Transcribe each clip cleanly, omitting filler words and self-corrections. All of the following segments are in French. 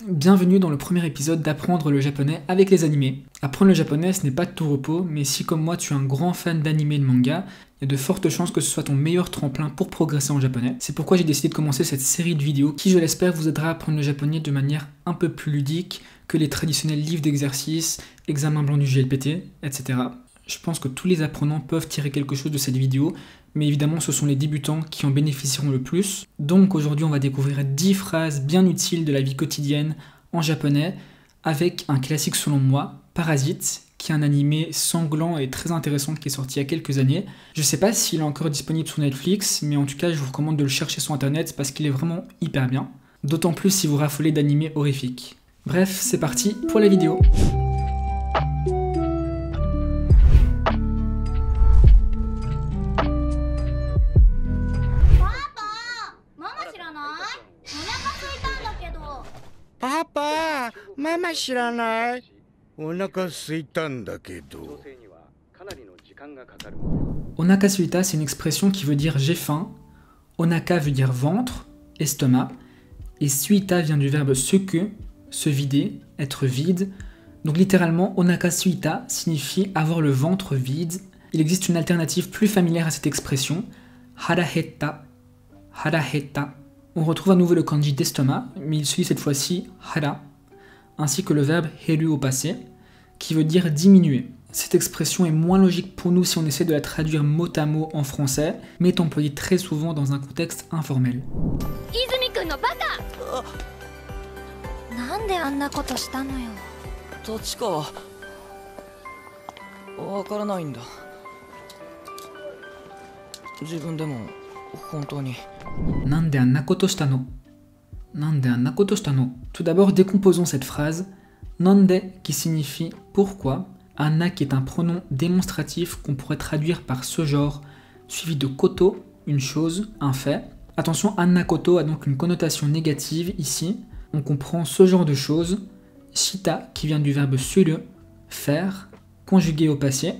Bienvenue dans le premier épisode d'apprendre le japonais avec les animés. Apprendre le japonais, ce n'est pas de tout repos, mais si comme moi tu es un grand fan d'animés et de manga, il y a de fortes chances que ce soit ton meilleur tremplin pour progresser en japonais. C'est pourquoi j'ai décidé de commencer cette série de vidéos qui, je l'espère, vous aidera à apprendre le japonais de manière un peu plus ludique que les traditionnels livres d'exercices, examen blanc du JLPT, etc. Je pense que tous les apprenants peuvent tirer quelque chose de cette vidéo, mais évidemment ce sont les débutants qui en bénéficieront le plus. Donc aujourd'hui on va découvrir 10 phrases bien utiles de la vie quotidienne en japonais, avec un classique selon moi, Parasite, qui est un animé sanglant et très intéressant qui est sorti il y a quelques années. Je sais pas s'il est encore disponible sur Netflix, mais en tout cas je vous recommande de le chercher sur internet parce qu'il est vraiment hyper bien. D'autant plus si vous raffolez d'animés horrifiques. Bref, c'est parti pour la vidéo. Papa, maman 知らない。お腹空いたんだけど。Onaka suita, c'est une expression qui veut dire j'ai faim. Onaka veut dire ventre, estomac. Et suita vient du verbe suku, se vider, être vide. Donc littéralement, onaka suita signifie avoir le ventre vide. Il existe une alternative plus familière à cette expression, hara hetta. Hara hetta. On retrouve à nouveau le kanji d'estomac, mais il se lit cette fois-ci hara, ainsi que le verbe heru au passé, qui veut dire diminuer. Cette expression est moins logique pour nous si on essaie de la traduire mot à mot en français, mais est employée très souvent dans un contexte informel. Nande anna koto shita no. Nande anna koto shita no. Tout d'abord, décomposons cette phrase. Nande qui signifie pourquoi, anna qui est un pronom démonstratif qu'on pourrait traduire par ce genre, suivi de koto, une chose, un fait. Attention, anna koto a donc une connotation négative ici. On comprend ce genre de choses. Shita qui vient du verbe suru, faire, conjugué au passé.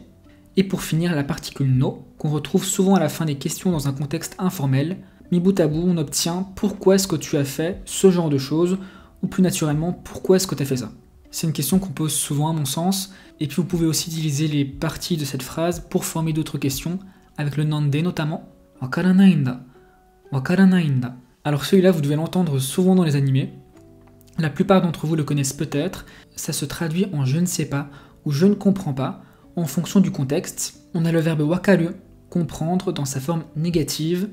Et pour finir, la particule no, qu'on retrouve souvent à la fin des questions dans un contexte informel. Mi bout à bout, on obtient pourquoi est-ce que tu as fait ce genre de choses, ou plus naturellement, pourquoi est-ce que tu as fait ça. C'est une question qu'on pose souvent à mon sens, et puis vous pouvez aussi utiliser les parties de cette phrase pour former d'autres questions, avec le nande notamment. Wakaranai nda. Wakaranai nda. Alors celui-là, vous devez l'entendre souvent dans les animés. La plupart d'entre vous le connaissent peut-être. Ça se traduit en je ne sais pas, ou je ne comprends pas, en fonction du contexte. On a le verbe wakaru, comprendre, dans sa forme négative.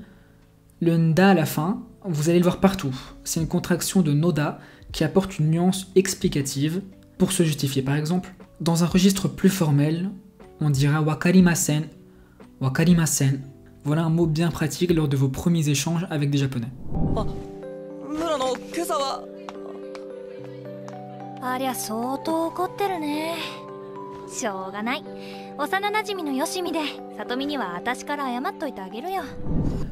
Le nda à la fin, vous allez le voir partout. C'est une contraction de noda qui apporte une nuance explicative pour se justifier. Par exemple, dans un registre plus formel, on dira wakarimasen. Wakarimasen. Voilà un mot bien pratique lors de vos premiers échanges avec des Japonais.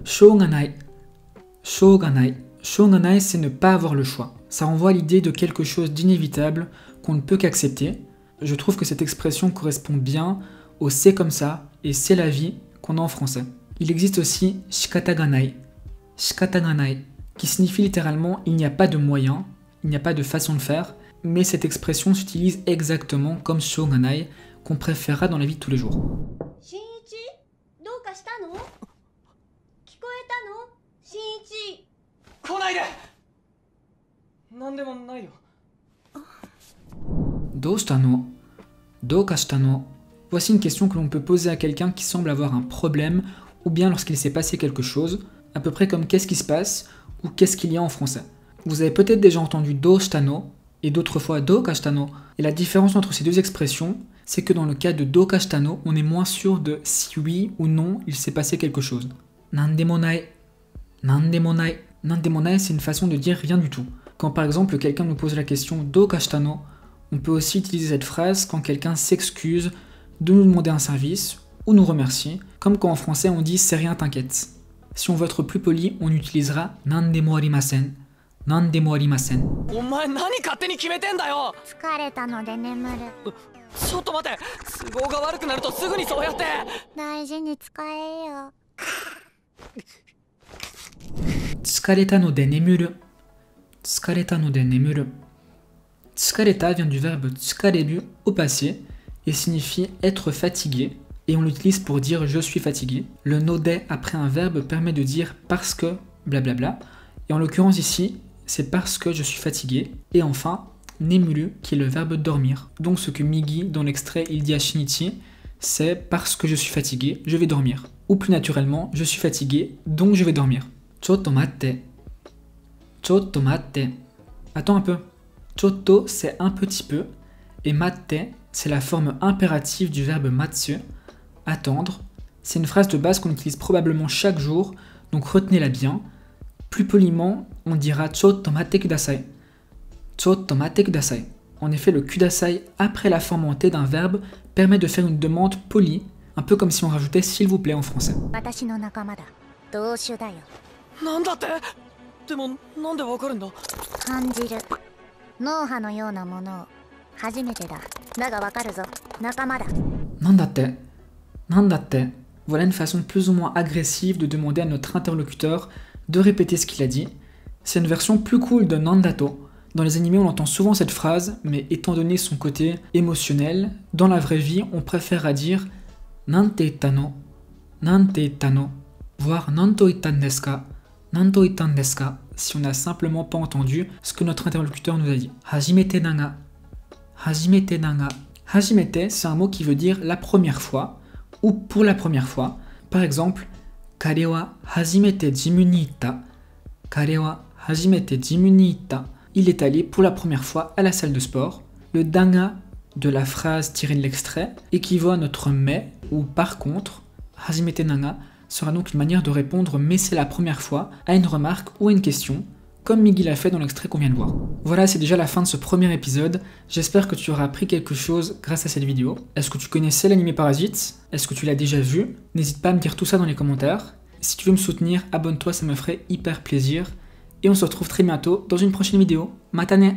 Shouganai. Shouganai. Shouganai, c'est ne pas avoir le choix. Ça renvoie à l'idée de quelque chose d'inévitable qu'on ne peut qu'accepter. Je trouve que cette expression correspond bien au c'est comme ça et c'est la vie qu'on a en français. Il existe aussi shikataganai. Shikataganai, qui signifie littéralement il n'y a pas de moyen, il n'y a pas de façon de faire, mais cette expression s'utilise exactement comme shouganai, qu'on préférera dans la vie de tous les jours. Doushitano? Doukashitano? Voici une question que l'on peut poser à quelqu'un qui semble avoir un problème, ou bien lorsqu'il s'est passé quelque chose, à peu près comme qu'est-ce qui se passe, ou qu'est-ce qu'il y a en français. Vous avez peut-être déjà entendu doushitano, et d'autres fois doukashitano, et la différence entre ces deux expressions, c'est que dans le cas de doukashitano, on est moins sûr de si oui ou non il s'est passé quelque chose. Nandemonai. Nandemonai. Nandemonai, c'est une façon de dire rien du tout. Quand par exemple quelqu'un nous pose la question doukashitano, on peut aussi utiliser cette phrase quand quelqu'un s'excuse de nous demander un service ou nous remercier, comme quand en français on dit c'est rien t'inquiète. Si on veut être plus poli, on utilisera nandemo arimasen. Nandemo arimasen. Tsukareta no de nemuru. Tsukareta no de nemuru. Tsukareta vient du verbe tsukareru au passé et signifie être fatigué, et on l'utilise pour dire je suis fatigué. Le node après un verbe permet de dire parce que blablabla, et en l'occurrence ici, c'est parce que je suis fatigué. Et enfin, nemuru qui est le verbe dormir. Donc ce que Migi dans l'extrait il dit à Shinichi, c'est parce que je suis fatigué, je vais dormir. Ou plus naturellement, je suis fatigué, donc je vais dormir. Chotto matte. Chotto matte. Attends un peu. Chotto c'est un petit peu, et matte c'est la forme impérative du verbe matsu, attendre. C'est une phrase de base qu'on utilise probablement chaque jour, donc retenez-la bien. Plus poliment, on dira chotto matte kudasai. Chotto matte kudasai. En effet, le kudasai après la forme en T d'un verbe permet de faire une demande polie, un peu comme si on rajoutait s'il vous plaît en français. 私の仲間だ。同種だよ。なんだってでもなんでわかるんだ感じる。脳波のようなものを。初めてだ。だがわかるぞ。仲間だ。Nandate. Nandate. Voilà une façon plus ou moins agressive de demander à notre interlocuteur de répéter ce qu'il a dit. C'est une version plus cool de Nandato. Dans les animés, on entend souvent cette phrase, mais étant donné son côté émotionnel, dans la vraie vie, on préfère à dire Nante tano, Nante tano, voire Nanto itan desu ka, Nanto itan desu ka, si on n'a simplement pas entendu ce que notre interlocuteur nous a dit. Hajimete naga, Hajimete naga. Hajimete, c'est un mot qui veut dire la première fois, ou pour la première fois. Par exemple, Kare wa hajimete jimu ni itta. Kare wa hajimete jimu ni itta. Il est allé pour la première fois à la salle de sport. Le danga de la phrase tirée de l'extrait équivaut à notre mais ou par contre. Hajimete naga sera donc une manière de répondre mais c'est la première fois à une remarque ou à une question, comme Migi l'a fait dans l'extrait qu'on vient de voir. Voilà, c'est déjà la fin de ce premier épisode. J'espère que tu auras appris quelque chose grâce à cette vidéo. Est-ce que tu connaissais l'anime Parasite? Est-ce que tu l'as déjà vu? N'hésite pas à me dire tout ça dans les commentaires. Si tu veux me soutenir, abonne-toi, ça me ferait hyper plaisir. Et on se retrouve très bientôt dans une prochaine vidéo. Matane!